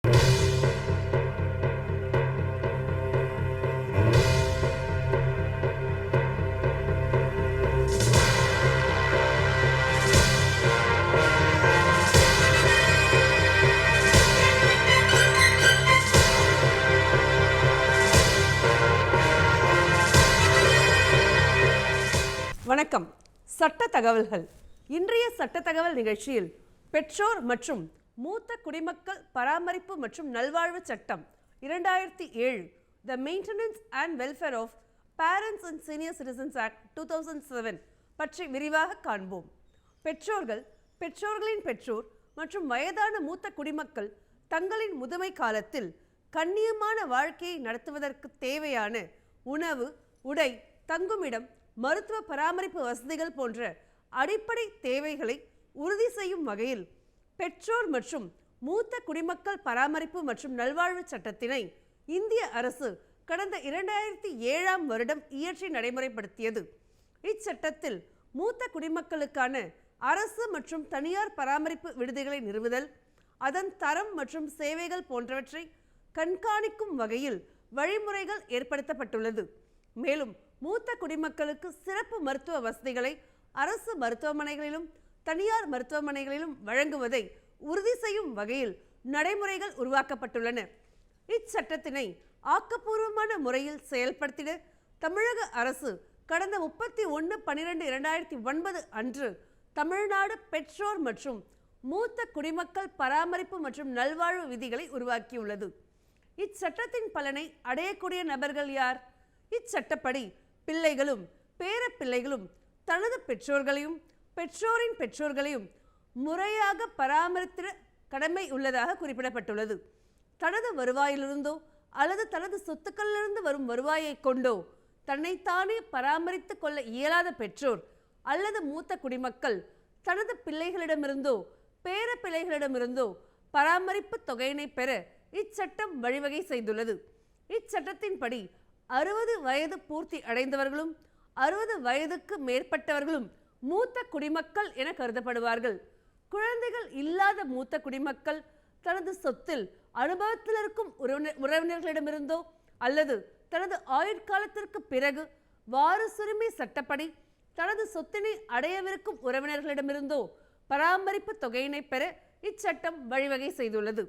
வணக்கம். சட்ட தகவல்கள். இன்றைய சட்ட தகவல் நிகழ்ச்சியில் பெற்றோர் மற்றும் மூத்த குடிமக்கள் பராமரிப்பு மற்றும் நல்வாழ்வு சட்டம் 2007 The Maintenance and Welfare of Parents and Senior Citizens Act 2007 பற்றி விரிவாக காண்போம். பெற்றோர்கள், பெற்றோர்களின் பெற்றோர் மற்றும் வயதான மூத்த குடிமக்கள் தங்களின் முதுமை காலத்தில் கண்ணியமான வாழ்க்கையை நடத்துவதற்கு தேவையான உணவு, உடை, தங்குமிடம், மருத்துவ பராமரிப்பு வசதிகள் போன்ற அடிப்படை தேவைகளை உறுதி செய்யும் வகையில் பெற்றோர் மற்றும் மூத்த குடிமக்கள் பராமரிப்பு மற்றும் நல்வாழ்வு சட்டத்தினை இந்திய அரசு கடந்த 2007ஆம் வருடம் இயற்றி நடைமுறைப்படுத்தியது. இச்சட்டத்தில் மூத்த குடிமக்களுக்கான அரசு மற்றும் தனியார் பராமரிப்பு விடுதிகளை நிறுவுதல், அதன் தரம் மற்றும் சேவைகள் போன்றவற்றை கண்காணிக்கும் வகையில் வழிமுறைகள் ஏற்படுத்தப்பட்டுள்ளது. மேலும் மூத்த குடிமக்களுக்கு சிறப்பு மருத்துவ வசதிகளை அரசு மருத்துவமனைகளிலும் தனியார் மருத்துவமனைகளிலும் வழங்குவதை உறுதி செய்யும் வகையில் நடைமுறைகள் உருவாக்கப்பட்டுள்ளன. இச்சட்டத்தினை ஆக்கப்பூர்வமான முறையில் செயல்படுத்திட தமிழக அரசு கடந்த 31/12/2009 அன்று தமிழ்நாடு பெற்றோர் மற்றும் மூத்த குடிமக்கள் பராமரிப்பு மற்றும் நல்வாழ்வு விதிகளை உருவாக்கியுள்ளது. இச்சட்டத்தின் பலனை அடையக்கூடிய நபர்கள் யார்? இச்சட்டப்படி பிள்ளைகளும் பேரப்பிள்ளைகளும் தனது பெற்றோர்களையும் பெற்றோரின் பெற்றோர்களையும் முறையாக பராமரித்திட கடமை உள்ளதாக குறிப்பிடப்பட்டுள்ளது. தனது வருவாயிலிருந்தோ அல்லது தனது சொத்துக்களிலிருந்து வரும் வருவாயை கொண்டோ தன்னைத்தானே பராமரித்து கொள்ள இயலாத பெற்றோர் அல்லது மூத்த குடிமக்கள் தனது பிள்ளைகளிடமிருந்தோ பேரப்பிள்ளைகளிடமிருந்தோ பராமரிப்பு தொகையினை பெற இச்சட்டம் வழிவகை செய்துள்ளது. இச்சட்டத்தின்படி 60 வயது பூர்த்தி அடைந்தவர்களும் 60 வயதுக்கு மேற்பட்டவர்களும் மூத்த குடிமக்கள் என கருதப்படுவார்கள். குழந்தைகள் இல்லாத மூத்த குடிமக்கள் தனது சொத்தில் அனுபவத்தில் இருக்கும் உறவினர்களிடமிருந்தோ அல்லது தனது ஆயுட்காலத்திற்கு பிறகு வாரிசுரிமை சட்டப்படி தனது சொத்தினை அடையவிருக்கும் உறவினர்களிடமிருந்தோ பராமரிப்பு தொகையினை பெற இச்சட்டம் வழிவகை செய்துள்ளது.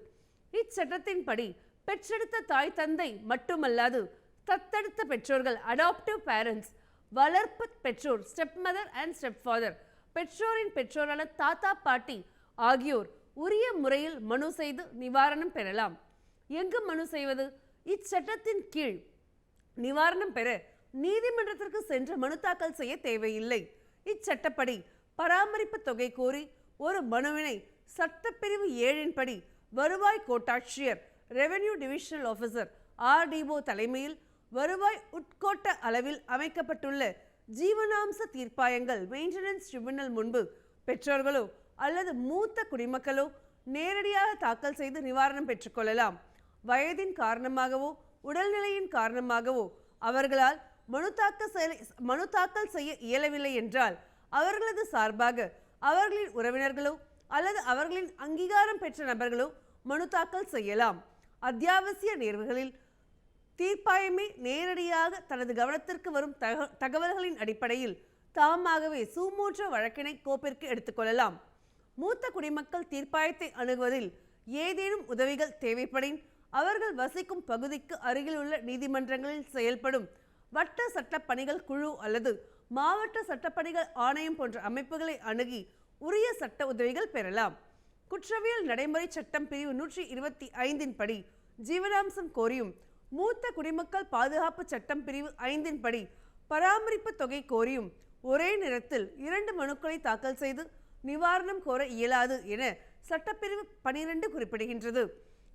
இச்சட்டத்தின்படி பெற்றெடுத்த தாய் தந்தை மட்டுமல்லாது தத்தெடுத்த பெற்றோர்கள் அடாப்டிவ் பேரண்ட்ஸ், வளர்ப்பு பெற்றோர் step mother and step father, பெற்றோரின் பெற்றோரான தாத்தா பாட்டி ஆகியோர் உரிய முறையில் மனு செய்து நிவாரணம் பெறலாம். எங்கு மனு செய்வது? இச்சட்டத்தின் கீழ் நிவாரணம் பெற நீதிமன்றத்திற்கு சென்று மனு தாக்கல் செய்ய தேவையில்லை. இச்சட்டப்படி பராமரிப்பு தொகை கோரி ஒரு மனுவினை சட்டப்பிரிவு 7 படி வருவாய் கோட்டாட்சியர் ரெவென்யூ டிவிஷனல் ஆஃபீஸர் RDO தலைமையில் வருவாய் உட்கோட்ட அளவில் அமைக்கப்பட்டுள்ள ஜீவனாம்ச தீர்ப்பாயங்கள் மெயின்டெனன்ஸ் ட்ரிபியூனல் முன்பு பெற்றோர்களோ அல்லது மூத்த குடிமக்களோ நேரடியாக தாக்கல் செய்து நிவாரணம் பெற்றுக்கொள்ளலாம். வயதின் காரணமாகவோ உடல்நிலையின் காரணமாகவோ அவர்களால் மனு தாக்கல் செய்ய இயலவில்லை என்றால் அவர்களது சார்பாக அவர்களின் உறவினர்களோ அல்லது அவர்களின் அங்கீகாரம் பெற்ற நபர்களோ மனு தாக்கல் செய்யலாம். அத்தியாவசிய நேர்வுகளில் தீர்ப்பாயமே நேரடியாக தனது கவனத்திற்கு வரும் தகவல்களின் அடிப்படையில் தாமாகவே சூமோற்ற வழக்கினை கோப்பிற்கு எடுத்துக்கொள்ளலாம். மூத்த குடிமக்கள் தீர்ப்பாயத்தை அணுகுவதில் ஏதேனும் உதவிகள் தேவைப்படின் அவர்கள் வசிக்கும் பகுதிக்கு அருகில் உள்ள நீதிமன்றங்களில் செயல்படும் வட்ட சட்ட பணிகள் குழு அல்லது மாவட்ட சட்டப்பணிகள் ஆணையம் போன்ற அமைப்புகளை அணுகி உரிய சட்ட உதவிகள் பெறலாம். குற்றவியல் நடைமுறை சட்டம் பிரிவு 125 படி ஜீவனாம்சம் கோரியும் மூத்த குடிமக்கள் பாதுகாப்பு சட்டம் பிரிவு 5 படி பராமரிப்பு தொகை கோரியும் ஒரே நேரத்தில் 2 மனுக்களை தாக்கல் செய்து நிவாரணம் கோர இயலாது என சட்டப்பிரிவு 12 குறிப்பிடுகின்றது.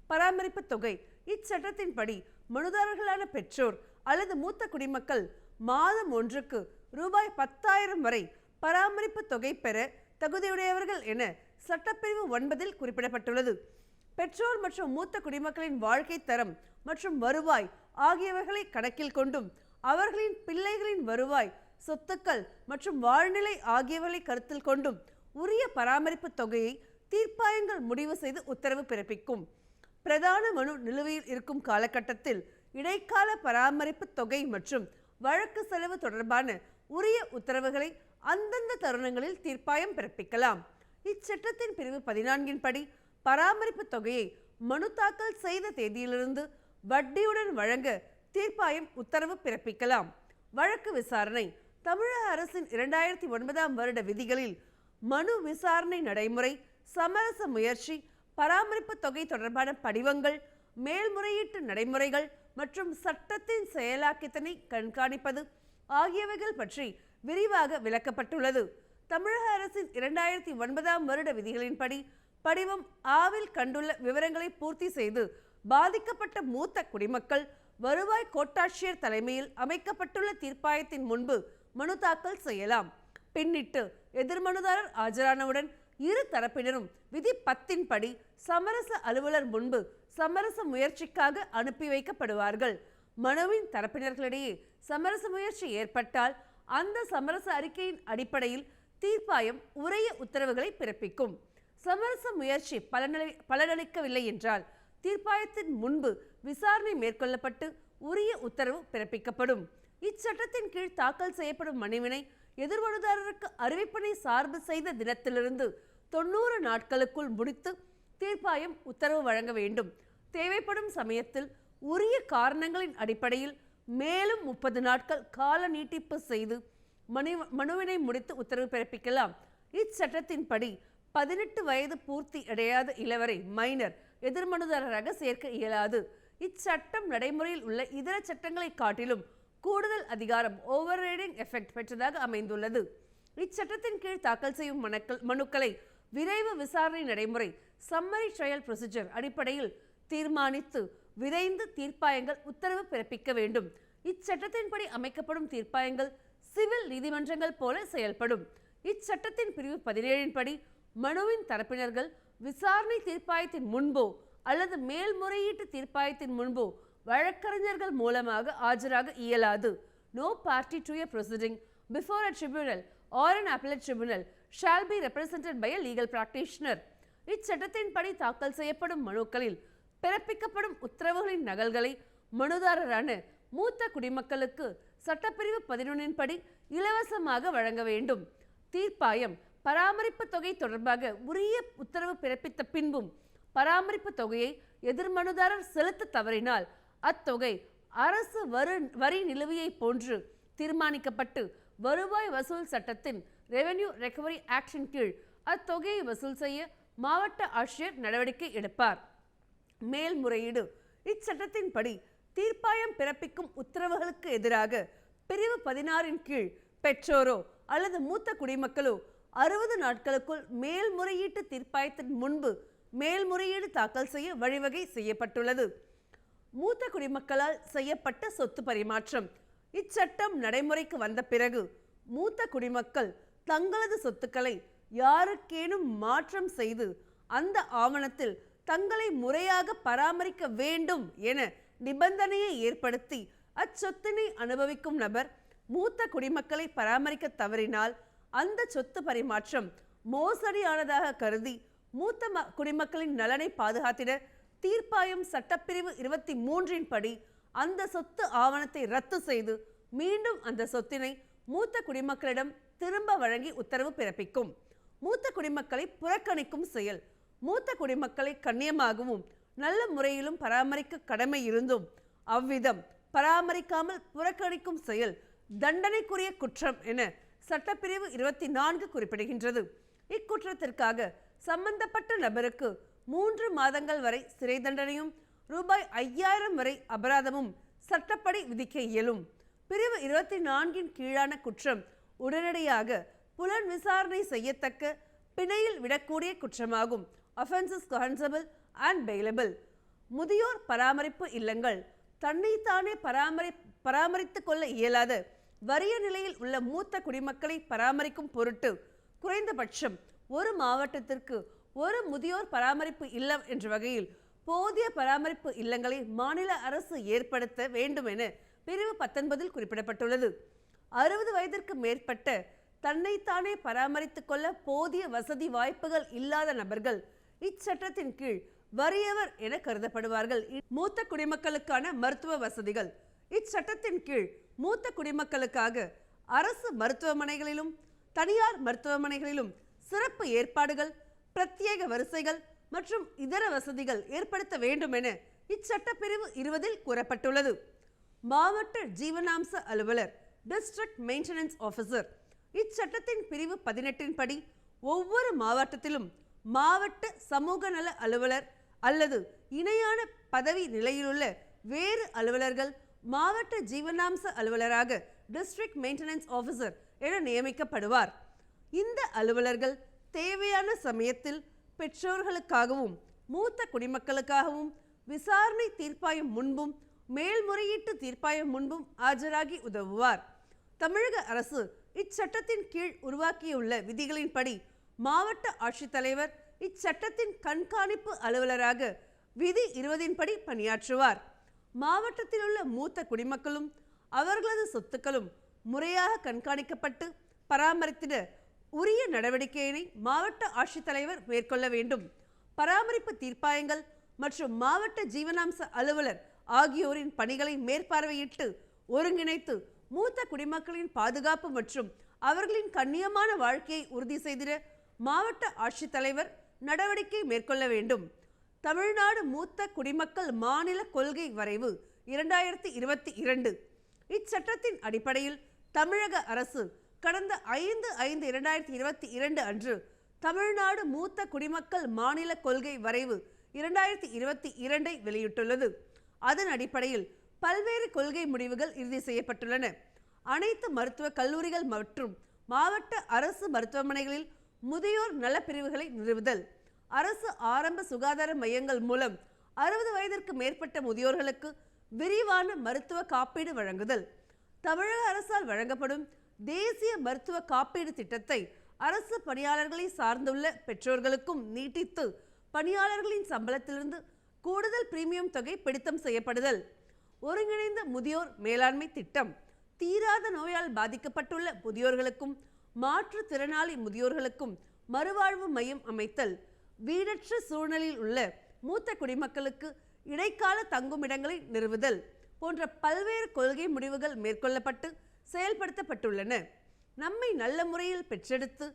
பராமரிப்பு தொகை இச்சட்டத்தின்படி மனுதாரர்களான பெற்றோர் அல்லது மூத்த குடிமக்கள் மாதம் ஒன்றுக்கு ரூபாய் 10,000 வரை பராமரிப்பு தொகை பெற தகுதியுடையவர்கள் என சட்டப்பிரிவு 9 குறிப்பிடப்பட்டுள்ளது. பெற்றோர் மற்றும் மூத்த குடிமக்களின் வாழ்க்கை தரம் மற்றும் வருவாய் ஆகியவர்களை கணக்கில் கொண்டும் அவர்களின் பிள்ளைகளின் வருவாய், சொத்துக்கள் மற்றும் வாழ்நிலை ஆகியவர்களை கருத்தில் கொண்டும் உரிய பராமரிப்பு தொகையை தீர்ப்பாயங்கள் முடிவு செய்து உத்தரவு பிறப்பிக்கும். பிரதான மனு நிலுவையில் இருக்கும் காலகட்டத்தில் இடைக்கால பராமரிப்பு தொகை மற்றும் வழக்கு செலவு தொடர்பான உரிய உத்தரவுகளை அந்தந்த தருணங்களில் தீர்ப்பாயம் பிறப்பிக்கலாம். இச்சட்டத்தின் பிரிவு 14 படி பராமரிப்பு தொகையை மனு தாக்கல் செய்த தேதியிலிருந்து வட்டியுடன் வழங்க தீர்ப்பாயம் உத்தரவு பிறப்பிக்கலாம். வழக்கு விசாரணை தமிழக அரசின் 2009 வருட விதிகளில் மனு விசாரணை நடைமுறை, சமரச முயற்சி, பராமரிப்பு தொகை தொடர்பான படிவங்கள், மேல்முறையீட்டு நடைமுறைகள் மற்றும் சட்டத்தின் செயலாக்கத்தினை கண்காணிப்பது ஆகியவைகள் பற்றி விரிவாக விளக்கப்பட்டுள்ளது. தமிழக அரசின் 2009 வருட விதிகளின்படி படிவம் ஆவில் கண்டுள்ள விவரங்களை பூர்த்தி செய்து பாதிக்கப்பட்ட மூத்த குடிமக்கள் வருவாய் கோட்டாட்சியர் தலைமையில் அமைக்கப்பட்டுள்ள தீர்ப்பாயத்தின் முன்பு மனு தாக்கல் செய்யலாம். பின்னிட்டு எதிர்மனுதாரர் ஆஜரானவுடன் இரு தரப்பினரும் விதி 10 படி சமரச அலுவலர் முன்பு சமரச முயற்சிக்காக அனுப்பி வைக்கப்படுவார்கள். மனுவின் தரப்பினர்களிடையே சமரச முயற்சி ஏற்பட்டால் அந்த சமரச அறிக்கையின் அடிப்படையில் தீர்ப்பாயம் உரிய உத்தரவுகளை பிறப்பிக்கும். சமரச முயற்சி பலனளிக்கவில்லை என்றால் தீர்ப்பாயத்தின் முன்பு விசாரணை மேற்கொள்ளப்பட்டு உரிய உத்தரவு பிறப்பிக்கப்படும். இச்சட்டத்தின் கீழ் தாக்கல் செய்யப்படும் மனுவினை எதிர்மனுதாரருக்கு அறிவிப்பினை சார்பு செய்த தினத்திலிருந்து 90 நாட்களுக்குள் முடித்து தீர்ப்பாயம் உத்தரவு வழங்க வேண்டும். தேவைப்படும் சமயத்தில் உரிய காரணங்களின் அடிப்படையில் மேலும் 30 நாட்கள் கால நீட்டிப்பு செய்து மனுவினை முடித்து உத்தரவு பிறப்பிக்கலாம். இச்சட்டத்தின்படி 18 வயது பூர்த்தி அடையாத இளவரை மைனர் எதிர்மனுதாரராக சேர்க்க இயலாது. இச்சட்டம் நடைமுறையில் உள்ள இதர சட்டங்களை காட்டிலும் கூடுதல் அதிகாரம் ஓவர் ரைடிங் எஃபெக்ட் பெற்றதாக அமைந்துள்ளது. இச்சட்டத்தின் கீழ் தாக்கல் செய்யும் மனுக்களை விரைவு விசாரணை நடைமுறை சம்மரி ட்ரையல் ப்ரொசீஜர் அடிப்படையில் தீர்மானித்து விரைந்து தீர்ப்பாயங்கள் உத்தரவு பிறப்பிக்க வேண்டும். இச்சட்டத்தின்படி அமைக்கப்படும் தீர்ப்பாயங்கள் சிவில் நீதிமன்றங்கள் போல செயல்படும். இச்சட்டத்தின் பிரிவு 17 படி மனுவின் தரப்பினர்கள் விசாரணை தீர்ப்பாயத்தின் முன்போ அல்லது மேல்முறையீட்டு தீர்ப்பாயத்தின் முன்போ வழக்கறிஞர்கள் மூலமாக ஆஜராக இயலாது. No party to a proceeding before a tribunal or an appellate tribunal shall be represented by a legal practitioner. இச்சட்டத்தின்படி தாக்கல் செய்யப்படும் மனுக்களில் பிறப்பிக்கப்படும் உத்தரவுகளின் நகல்களை மனுதாரரான மூத்த குடிமக்களுக்கு சட்டப்பிரிவு 11 படி இலவசமாக வழங்க வேண்டும். தீர்ப்பாயம் பராமரிப்பு தொகை தொடர்பாக உரிய உத்தரவு பிறப்பித்த பின்பும் பராமரிப்பு தொகையை எதிர்மனுதாரர் செலுத்த தவறினால் அத்தொகை அரசு வரி நிலுவையை போன்று தீர்மானிக்கப்பட்டு வருவாய் வசூல் சட்டத்தின் ரெவென்யூ ரெக்கவரி ஆக்டின் கீழ் அத்தொகையை வசூல் செய்ய மாவட்ட ஆட்சியர் நடவடிக்கை எடுப்பார். மேல்முறையீடு இச்சட்டத்தின்படி தீர்ப்பாயம் பிறப்பிக்கும் உத்தரவுகளுக்கு எதிராக பிரிவு 16 கீழ் பெற்றோரோ அல்லது மூத்த குடிமக்களோ 60 நாட்களுக்குள் மேல்முறையீட்டு தீர்ப்பாயத்தின் முன்பு மேல்முறையீடு தாக்கல் செய்ய வழிவகை செய்யப்பட்டுள்ளது. மூத்த குடிமக்களால் செய்யப்பட்ட சொத்து பரிமாற்றம் இச்சட்டம் நடைமுறைக்கு வந்த பிறகு மூத்த குடிமக்கள் தங்களது சொத்துக்களை யாருக்கேனும் மாற்றம் செய்து அந்த ஆவணத்தில் தங்களை முறையாக பராமரிக்க வேண்டும் என நிபந்தனையை ஏற்படுத்தி அச்சொத்தினை அனுபவிக்கும் நபர் மூத்த குடிமக்களை பராமரிக்க தவறினால் அந்த சொத்து பரிமாற்றம் மோசடியானதாக கருதி மூத்த குடிமக்களின் நலனை பாதுகாத்திட தீர்ப்பாயம் சட்டப்பிரிவு 23 படி அந்த சொத்து ஆவணத்தை ரத்து செய்து மீண்டும் அந்த சொத்தினை மூத்த குடிமக்களிடம் திரும்ப வழங்கி உத்தரவு பிறப்பிக்கும். மூத்த குடிமக்களை புறக்கணிக்கும் செயல் மூத்த குடிமக்களை கண்ணியமாகவும் நல்ல முறையிலும் பராமரிக்க கடமை இருந்தும் அவ்விதம் பராமரிக்காமல் புறக்கணிக்கும் செயல் தண்டனைக்குரிய குற்றம் என சட்டப்பிரிவு 24 குறிப்பிடுகின்றது. இக்குற்றத்திற்காக சம்பந்தப்பட்ட நபருக்கு 3 மாதங்கள் வரை சிறை தண்டனையும் ரூபாய் 5000 வரை அபராதமும் சட்டப்படி விதிக்க இயலும். பிரிவு 24 கீழான குற்றம் உடனடியாக புலன் விசாரணை செய்யத்தக்க பிணையில் விடக்கூடிய குற்றமாகும். Offenses cognizable and bailable. முதியோர் பராமரிப்பு இல்லங்கள் தன்னைத்தானே பராமரித்துக் கொள்ள இயலாத வறிய நிலையில் உள்ள மூத்த குடிமக்களை பராமரிக்கும் பொருட்டு குறைந்தபட்சம் ஒரு மாவட்டத்திற்கு ஒரு முதியோர் பராமரிப்பு இல்லம் என்ற வகையில் போதிய பராமரிப்பு இல்லங்களை மாநில அரசு ஏற்படுத்த வேண்டும் என பிரிவு 19 குறிப்பிடப்பட்டுள்ளது. 60 வயதிற்கு மேற்பட்ட தன்னைத்தானே பராமரித்துக் கொள்ள போதிய வசதி வாய்ப்புகள் இல்லாத நபர்கள் இச்சட்டத்தின் கீழ் வறியவர் என கருதப்படுவார்கள். மூத்த குடிமக்களுக்கான மருத்துவ வசதிகள். இச்சட்டத்தின் கீழ் மூத்த குடிமக்களுக்காக அரசு மருத்துவமனைகளிலும் தனியார் மருத்துவமனைகளிலும் சிறப்பு ஏற்பாடுகள், பிரத்யேக வரிசைகள் மற்றும் இதர வசதிகள் ஏற்படுத்த வேண்டும் என இச்சட்டப்பிரிவு 20 கூறப்பட்டுள்ளது. மாவட்ட ஜீவனாம்ச அலுவலர், டிஸ்ட்ரிக்ட் மெயின்டெனன்ஸ் ஆஃபீஸர். இச்சட்டத்தின் பிரிவு 18 படி ஒவ்வொரு மாவட்டத்திலும் மாவட்ட சமூக நல அலுவலர் அல்லது இணையான பதவி நிலையிலுள்ள வேறு அலுவலர்கள் மாவட்ட ஜீவனாம்ச அலுவலராக டிஸ்ட்ரிக்ட் மெயின்டெனன்ஸ் ஆஃபீஸர் என நியமிக்கப்படுவார். இந்த அலுவலர்கள் தேவையான சமயத்தில் பெற்றோர்களுக்காகவும் மூத்த குடிமக்களுக்காகவும் விசாரணை தீர்ப்பாயம் முன்பும் மேல்முறையீட்டு தீர்ப்பாயம் முன்பும் ஆஜராகி உதவுவார். தமிழக அரசு இச்சட்டத்தின் கீழ் உருவாக்கியுள்ள விதிகளின்படி மாவட்ட ஆட்சித்தலைவர் இச்சட்டத்தின் கண்காணிப்பு அலுவலராக விதி 20 படி பணியாற்றுவார். மாவட்டத்தில் உள்ள மூத்த குடிமக்களும் அவர்களது சொத்துக்களும் முறையாக கண்காணிக்கப்பட்டு பராமரித்திட உரிய நடவடிக்கையினை மாவட்ட ஆட்சித்தலைவர் மேற்கொள்ள வேண்டும். பராமரிப்பு தீர்ப்பாயங்கள் மற்றும் மாவட்ட ஜீவனாம்ச அலுவலர் ஆகியோரின் பணிகளை மேற்பார்வையிட்டு ஒருங்கிணைத்து மூத்த குடிமக்களின் பாதுகாப்பு மற்றும் அவர்களின் கண்ணியமான வாழ்க்கையை உறுதி செய்திட மாவட்ட ஆட்சித்தலைவர் நடவடிக்கை மேற்கொள்ள வேண்டும். தமிழ்நாடு மூத்த குடிமக்கள் மாநில கொள்கை வரைவு 2022. இச்சட்டத்தின் அடிப்படையில் தமிழக அரசு கடந்த 5/5/2022 அன்று தமிழ்நாடு மூத்த குடிமக்கள் மாநில கொள்கை வரைவு 2022 வெளியிட்டுள்ளது. அதன் அடிப்படையில் பல்வேறு கொள்கை முடிவுகள் இறுதி செய்யப்பட்டுள்ளன. அனைத்து மருத்துவ கல்லூரிகள் மற்றும் மாவட்ட அரசு மருத்துவமனைகளில் முதியோர் நலப்பிரிவுகளை நிறுவுதல், அரசு ஆரம்ப சுகாதார மையங்கள் மூலம் 60 வயதிற்கு மேற்பட்ட முதியோர்களுக்கு விரிவான மருத்துவ காப்பீடு வழங்குதல், தமிழக அரசால் வழங்கப்படும் தேசிய மருத்துவ காப்பீடு திட்டத்தை அரசு பணியாளர்களை சார்ந்துள்ள பெற்றோர்களுக்கும் நீட்டித்து பணியாளர்களின் சம்பளத்திலிருந்து கூடுதல் பிரீமியம் தொகை பிடித்தம் செய்யப்படுதல், ஒருங்கிணைந்த முதியோர் மேலாண்மை திட்டம், தீராத நோயால் பாதிக்கப்பட்டுள்ள முதியோர்களுக்கும் மாற்றுத்திறனாளி முதியோர்களுக்கும் மறுவாழ்வு மையம் அமைத்தல், வீடற்ற சூழ்நிலையில் உள்ள மூத்த குடிமக்களுக்கு இடைக்கால தங்குமிடங்களை நிறுவுதல் போன்ற பல்வேறு கொள்கை முடிவுகள் மேற்கொள்ளப்பட்டு செயல்படுத்தப்பட்டுள்ளன. நம்மை நல்ல முறையில் பெற்றெடுத்து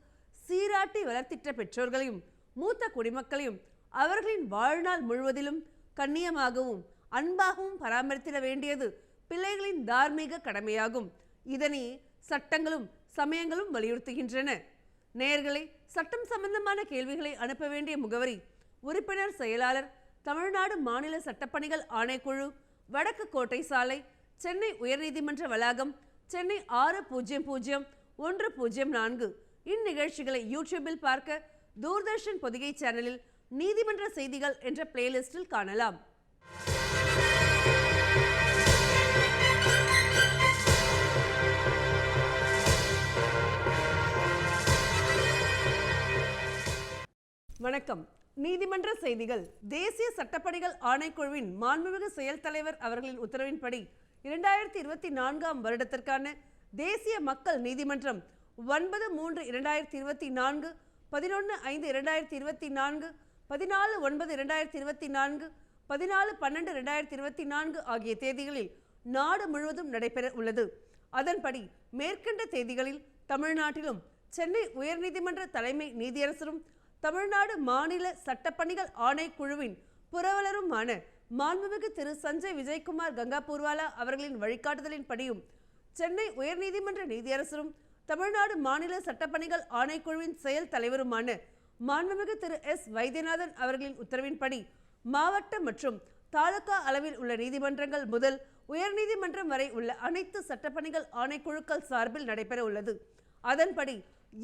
சீராட்டி வளர்த்திட்ட பெற்றோர்களையும் மூத்த குடிமக்களையும் அவர்களின் வாழ்நாள் முழுவதிலும் கண்ணியமாகவும் அன்பாகவும் பராமரித்திட வேண்டியது பிள்ளைகளின் தார்மீக கடமையாகும். இதனை சட்டங்களும் சமயங்களும் வலியுறுத்துகின்றன. நேயர்களே, சட்டம் சம்பந்தமான கேள்விகளை அனுப்ப வேண்டிய முகவரி: உறுப்பினர் செயலாளர், தமிழ்நாடு மாநில சட்டப்பணிகள் ஆணைக்குழு, வடக்கு கோட்டை சாலை, சென்னை உயர்நீதிமன்ற வளாகம், சென்னை 600104. இந்நிகழ்ச்சிகளை யூடியூபில் பார்க்க தூர்தர்ஷன் பொதிகை சேனலில் நீதிமன்ற செய்திகள் என்ற பிளேலிஸ்டில் காணலாம். வணக்கம். நீதிமன்ற செய்திகள். தேசிய சட்டப்பணிகள் ஆணைக்குழுவின் மாண்புமிகு செயல் தலைவர் அவர்களின் உத்தரவின்படி 2024 வருடத்திற்கான தேசிய மக்கள் நீதிமன்றம் 9/3/2024, 11/5/2024, 14/9/2024, 14/12/2024 ஆகிய தேதிகளில் நாடு முழுவதும் நடைபெற உள்ளது. அதன்படி மேற்கண்ட தேதிகளில் தமிழ்நாட்டிலும் சென்னை உயர்நீதிமன்ற தலைமை நீதியரசரும் தமிழ்நாடு மாநில சட்டப்பணிகள் ஆணைக்குழுவின் புரவலருமான மாண்புமிகு திரு சஞ்சய் விஜயகுமார் கங்காபூர்வாலா அவர்களின் வழிகாட்டுதலின் படியும் சென்னை உயர்நீதிமன்ற நீதியரசரும் தமிழ்நாடு மாநில சட்டப்பணிகள் ஆணைக்குழுவின் செயல் தலைவருமான மாண்புமிகு திரு எஸ் வைத்தியநாதன் அவர்களின் உத்தரவின்படி மாவட்ட மற்றும் தாலுகா அளவில் உள்ள நீதிமன்றங்கள் முதல் உயர்நீதிமன்றம் வரை உள்ள அனைத்து சட்டப்பணிகள் ஆணைக்குழுக்கள் சார்பில் நடைபெற உள்ளது. அதன்படி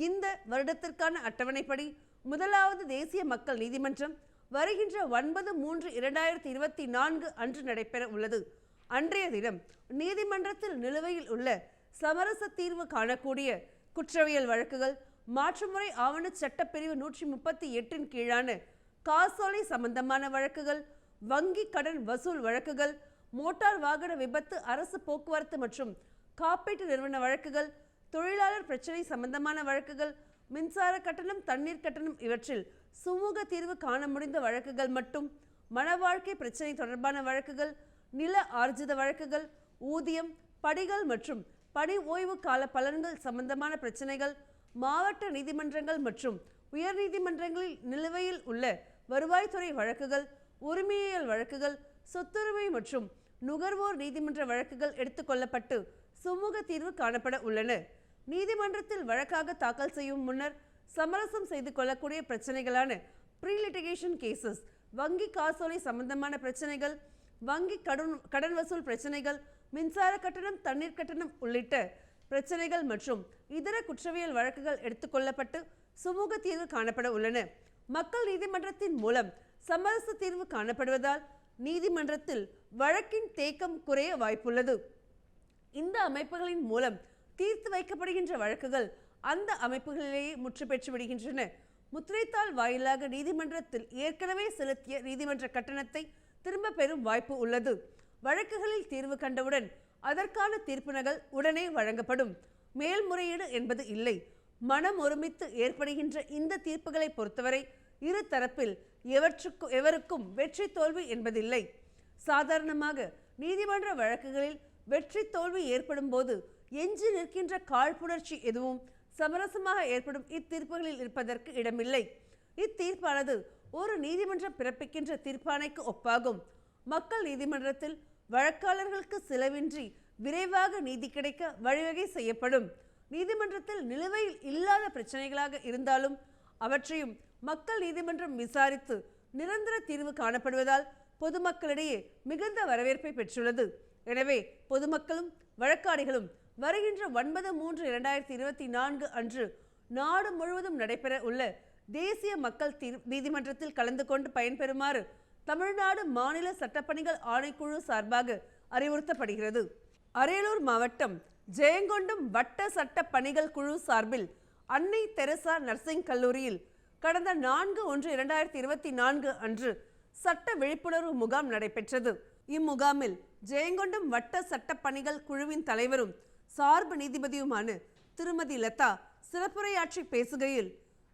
இந்த வருடத்திற்கான அட்டவணைப்படி முதலாவது தேசிய மக்கள் நீதிமன்றம் வருகின்ற 9/3/2024 அன்று நடைபெற உள்ளது. அன்றைய தினம் நீதிமன்றத்தில் நிலுவையில் உள்ள சமரச தீர்வு காணக்கூடிய குற்றவியல் வழக்குகள், மாற்றுமுறை ஆவண சட்டப்பிரிவு 138 கீழான காசோலை சம்பந்தமான வழக்குகள், வங்கி கடன் வசூல் வழக்குகள், மோட்டார் வாகன விபத்து, அரசு போக்குவரத்து மற்றும் காப்பீட்டு நிறுவன வழக்குகள், தொழிலாளர் பிரச்சனை சம்பந்தமான வழக்குகள், மின்சார கட்டணம், தண்ணீர் கட்டணம் இவற்றில் சுமூக தீர்வு காண முடிந்த வழக்குகள் மட்டும், மன வாழ்க்கை பிரச்சனை தொடர்பான வழக்குகள், நில ஆர்ஜித வழக்குகள், ஊதியம், படிகள் மற்றும் பணி ஓய்வு கால பலன்கள் சம்பந்தமான பிரச்சனைகள், மாவட்ட நீதிமன்றங்கள் மற்றும் உயர் நீதிமன்றங்களில் நிலுவையில் உள்ள வருவாய்த்துறை வழக்குகள், உரிமையியல் வழக்குகள், சொத்துரிமை மற்றும் நுகர்வோர் நீதிமன்ற வழக்குகள் எடுத்துக்கொள்ளப்பட்டு சுமூக தீர்வு காணப்பட உள்ளன. நீதிமன்றத்தில் வழக்காக தாக்கல் செய்யும் முன்னர் சமரசம் செய்து கொள்ளக்கூடிய பிரச்சனைகளான ப்ரீ லிட்டிகேஷன் கேசஸ், வங்கி காசோலை சம்பந்தமான பிரச்சனைகள், வங்கி கடன் வசூல் பிரச்சனைகள், மின்சார கட்டணம், தண்ணீர் கட்டணம் உள்ளிட்ட பிரச்சனைகள் மற்றும் இதர குற்றவியல் வழக்குகள் எடுத்துக்கொள்ளப்பட்டு சுமூக தீர்வு காணப்பட உள்ளன. மக்கள் நீதிமன்றத்தின் மூலம் சமரச தீர்வு காணப்படுவதால் நீதிமன்றத்தில் வழக்கின் தேக்கம் குறைய வாய்ப்புள்ளது. இந்த அமைப்புகளின் மூலம் தீர்த்து வைக்கப்படுகின்ற வழக்குகள் அந்த அமைப்புகளிலேயே முற்று பெற்று விடுகின்றன. முத்திரைத்தாள் வாயிலாக நீதிமன்றத்தில் ஏற்கனவே செலுத்திய நீதிமன்ற கட்டணத்தை திரும்ப பெறும் வாய்ப்பு உள்ளது. வழக்குகளில் தீர்வு கண்டவுடன் அதற்கான தீர்ப்பு நகல் உடனே வழங்கப்படும். மேல்முறையீடு என்பது இல்லை. மனம் ஒருமித்து ஏற்படுகின்ற இந்த தீர்ப்புகளை பொறுத்தவரை இரு தரப்பில் எவருக்கும் வெற்றி தோல்வி என்பதில்லை. சாதாரணமாக நீதிமன்ற வழக்குகளில் வெற்றி தோல்வி ஏற்படும் போது எஞ்சி நிற்கின்ற காழ்ப்புணர்ச்சி எதுவும் சமரசமாக ஏற்படும் இத்தீர்ப்புகளில் இருப்பதற்கு இடமில்லை. இத்தீர்ப்பானது ஒரு நீதிமன்றம் பிறப்பிக்கின்ற தீர்ப்பாணைக்கு ஒப்பாகும். மக்கள் நீதிமன்றத்தில் வழக்காளர்களுக்கு செலவின்றி விரைவாக நீதி கிடைக்க வழிவகை செய்யப்படும். நீதிமன்றத்தில் நிலுவையில் இல்லாத பிரச்சனைகளாக இருந்தாலும் அவற்றையும் மக்கள் நீதிமன்றம் விசாரித்து நிரந்தர தீர்வு காணப்படுவதால் பொதுமக்களிடையே மிகுந்த வரவேற்பை பெற்றுள்ளது. எனவே பொதுமக்களும் வழக்காடிகளும் வருகின்ற 9/3/2024 அன்று நாடு முழுவதும் நடைபெற உள்ள தேசிய மக்கள் நீதிமன்றத்தில் கலந்து கொண்டு பயன்பெறுமாறு தமிழ்நாடு மாநில சட்டப்பணிகள் ஆணைக்குழு சார்பாக அறிவுறுத்தப்படுகிறது. அரியலூர் மாவட்டம் ஜெயங்கொண்டம் வட்ட சட்ட பணிகள் குழு சார்பில் அன்னை தெரசா நர்சிங் கல்லூரியில் கடந்த 4/1/2024 அன்று சட்ட விழிப்புணர்வு முகாம் நடைபெற்றது. இம்முகாமில் ஜெயங்கொண்டம் வட்ட சட்ட பணிகள் குழுவின் தலைவரும் சார்பு நீதிபதியுமான திருமதி லதா சிறப்புரையாற்றி பேசுகையில்,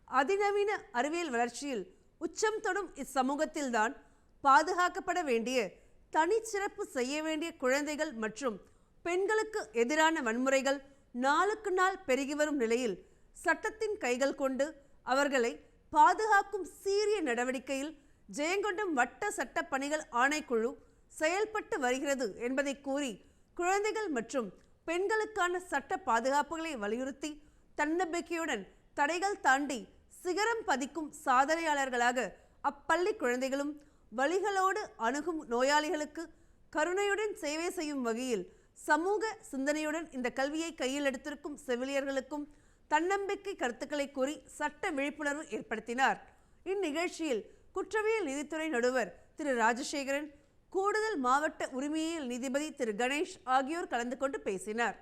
அதிநவீன அறிவியல் வளர்ச்சியில் உச்சம் தொடும் இச்சமூகத்தில்தான் பாதுகாக்கப்பட வேண்டிய, தனிச்சிறப்பு செய்ய வேண்டிய குழந்தைகள் மற்றும் பெண்களுக்கு எதிரான வன்முறைகள் நாளுக்கு நாள் பெருகி வரும் நிலையில் சட்டத்தின் கைகள் கொண்டு அவர்களை பாதுகாக்கும் சீரிய நடவடிக்கையில் ஜெயங்கொண்டம் வட்ட சட்ட பணிகள் ஆணைக்குழு செயல்பட்டு வருகிறது என்பதை கூறி, குழந்தைகள் மற்றும் பெண்களுக்கான சட்ட பாதுகாப்புகளை வலியுறுத்தி தன்னம்பிக்கையுடன் தடைகள் தாண்டி சிகரம் பதிக்கும் சாதனையாளர்களாக அப்பள்ளி குழந்தைகளும், வலிகளோடு அணுகும் நோயாளிகளுக்கு கருணையுடன் சேவை செய்யும் வகையில் சமூக சிந்தனையுடன் இந்த கல்வியை கையில் எடுத்திருக்கும் செவிலியர்களுக்கும் தன்னம்பிக்கை கருத்துக்களை கூறி சட்ட விழிப்புணர்வு ஏற்படுத்தினார். இந்நிகழ்ச்சியில் குற்றவியல் நீதித்துறை நடுவர் திரு ராஜசேகரன், கூடுதல் மாவட்ட உரிமையியல் நீதிபதி திரு கணேஷ் ஆகியோர் கலந்து கொண்டு பேசினார்.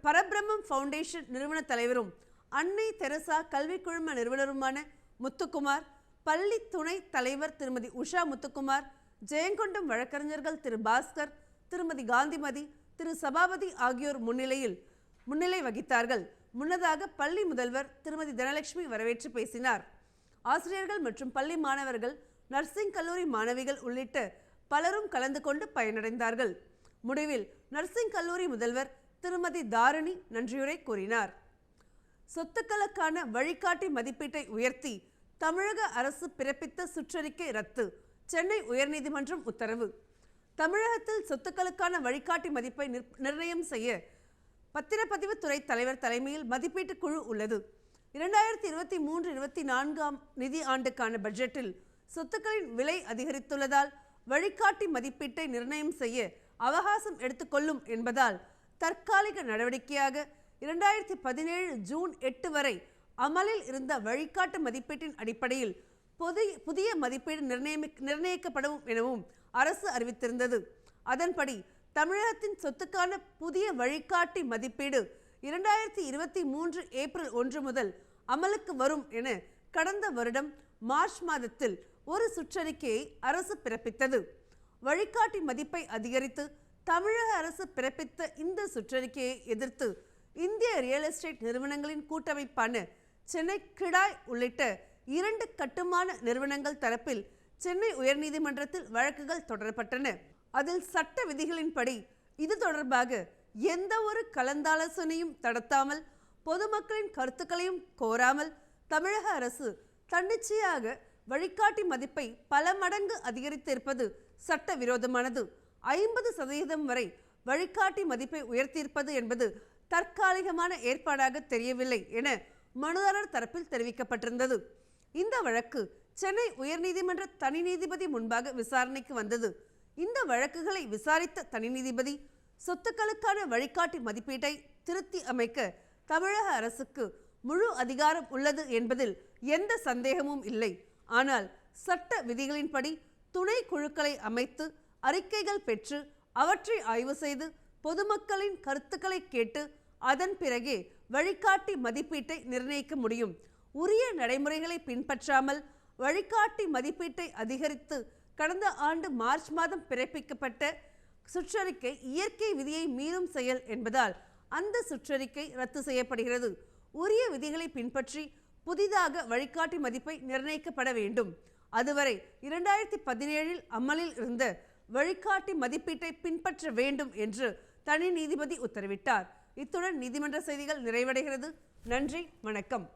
பரபிரம்மம் ஃபவுண்டேஷன் நிறுவன தலைவரும் அன்னை தெரசா கல்வி குழும நிறுவனருமான முத்துக்குமார், பள்ளி துணை தலைவர் திருமதி உஷா முத்துக்குமார், ஜெயங்கொண்டம் வழக்கறிஞர்கள் திரு பாஸ்கர், திருமதி காந்திமதி, திரு சபாபதி ஆகியோர் முன்னிலை வகித்தார்கள். முன்னதாக பள்ளி முதல்வர் திருமதி தனலட்சுமி வரவேற்று பேசினார். ஆசிரியர்கள் மற்றும் பள்ளி மாணவர்கள், நர்சிங் கல்லூரி மாணவிகள் உள்ளிட்ட பலரும் கலந்து கொண்டு பயனடைந்தார்கள். முடிவில் நர்சிங் கல்லூரி முதல்வர் திருமதி தாரணி நன்றியுரை கூறினார். சொத்துக்களுக்கான வழிகாட்டி மதிப்பீட்டை உயர்த்தி தமிழக அரசு பிறப்பித்த சுற்றறிக்கை ரத்து. சென்னை உயர்நீதிமன்றம் உத்தரவு. தமிழகத்தில் சொத்துக்களுக்கான வழிகாட்டி மதிப்பை நிர்ணயம் செய்ய பத்திரப்பதிவு துறை தலைவர் தலைமையில் மதிப்பீட்டு குழு உள்ளது. 2023-24 நிதி ஆண்டுக்கான பட்ஜெட்டில் சொத்துக்களின் விலை அதிகரித்துள்ளதால் வழிகாட்டி மதிப்பீட்டை நிர்ணயம் செய்ய அவகாசம் எடுத்துக்கொள்ளும் என்பதால் தற்காலிக நடவடிக்கையாக 2017 ஜூன் 8 வரை அமலில் இருந்த வழிகாட்டு மதிப்பீட்டின் அடிப்படையில் புதிய மதிப்பீடு நிர்ணயிக்கப்படும் எனவும் அரசு அறிவித்திருந்தது. அதன்படி தமிழகத்தின் சொத்துக்கான புதிய வழிகாட்டி மதிப்பீடு 2023 ஏப்ரல் 1 முதல் அமலுக்கு வரும் என கடந்த வருடம் மார்ச் மாதத்தில் ஒரு சுற்றறிக்கையை அரசு பிறப்பித்தது. வழிகாட்டி மதிப்பை அதிகரித்து தமிழக அரசு பிறப்பித்த இந்த சுற்றறிக்கையை எதிர்த்து இந்திய ரியல் எஸ்டேட் நிறுவனங்களின் கூட்டமைப்பான சென்னை கிடாய் உள்ளிட்ட 2 கட்டுமான நிறுவனங்கள் தரப்பில் சென்னை உயர்நீதிமன்றத்தில் வழக்குகள் தொடரப்பட்டன. அதில் சட்ட விதிகளின்படி இது தொடர்பாக எந்த ஒரு கலந்தாலோசனையும் நடத்தாமல் பொதுமக்களின் கருத்துக்களையும் கோராமல் தமிழக அரசு தன்னிச்சையாக வழிகாட்டி மதிப்பை பல மடங்கு அதிகரித்திருப்பது சட்டவிரோதமானது. 50% வரை வழிகாட்டி மதிப்பை உயர்த்தியிருப்பது என்பது தற்காலிகமான ஏற்பாடாக தெரியவில்லை என மனுதாரர் தரப்பில் தெரிவிக்கப்பட்டிருந்தது. இந்த வழக்கு சென்னை உயர்நீதிமன்ற தனி நீதிபதி முன்பாக விசாரணைக்கு வந்தது. இந்த வழக்குகளை விசாரித்த தனி நீதிபதி சொத்துக்களுக்கான வழிகாட்டி மதிப்பீட்டை திருத்தி அமைக்க தமிழக அரசுக்கு முழு அதிகாரம் உள்ளது என்பதில் எந்த சந்தேகமும் இல்லை. ஆனால் சட்ட விதிகளின்படி துணை குழுக்களை அமைத்து அறிக்கைகள் பெற்று அவற்றை ஆய்வு செய்து பொதுமக்களின் கருத்துக்களை கேட்டு அதன் பிறகே வழிகாட்டி மதிப்பீட்டை நிர்ணயிக்க முடியும். உரிய நடைமுறைகளை பின்பற்றாமல் வழிகாட்டி மதிப்பீட்டை அதிகரித்து கடந்த ஆண்டு மார்ச் மாதம் பிறப்பிக்கப்பட்ட சுற்றறிக்கை இயற்கை விதியை மீறும் செயல் என்பதால் அந்த சுற்றறிக்கை ரத்து செய்யப்படுகிறது. உரிய விதிகளை பின்பற்றி புதிதாக வழிகாட்டி மதிப்பை நிர்ணயிக்கப்பட வேண்டும். அதுவரை 2017 அமலில் இருந்த வழிகாட்டி மதிப்பீட்டை பின்பற்ற வேண்டும் என்று தனி நீதிபதி உத்தரவிட்டார். இத்துடன் நீதிமன்ற செய்திகள் நிறைவடைகிறது. நன்றி, வணக்கம்.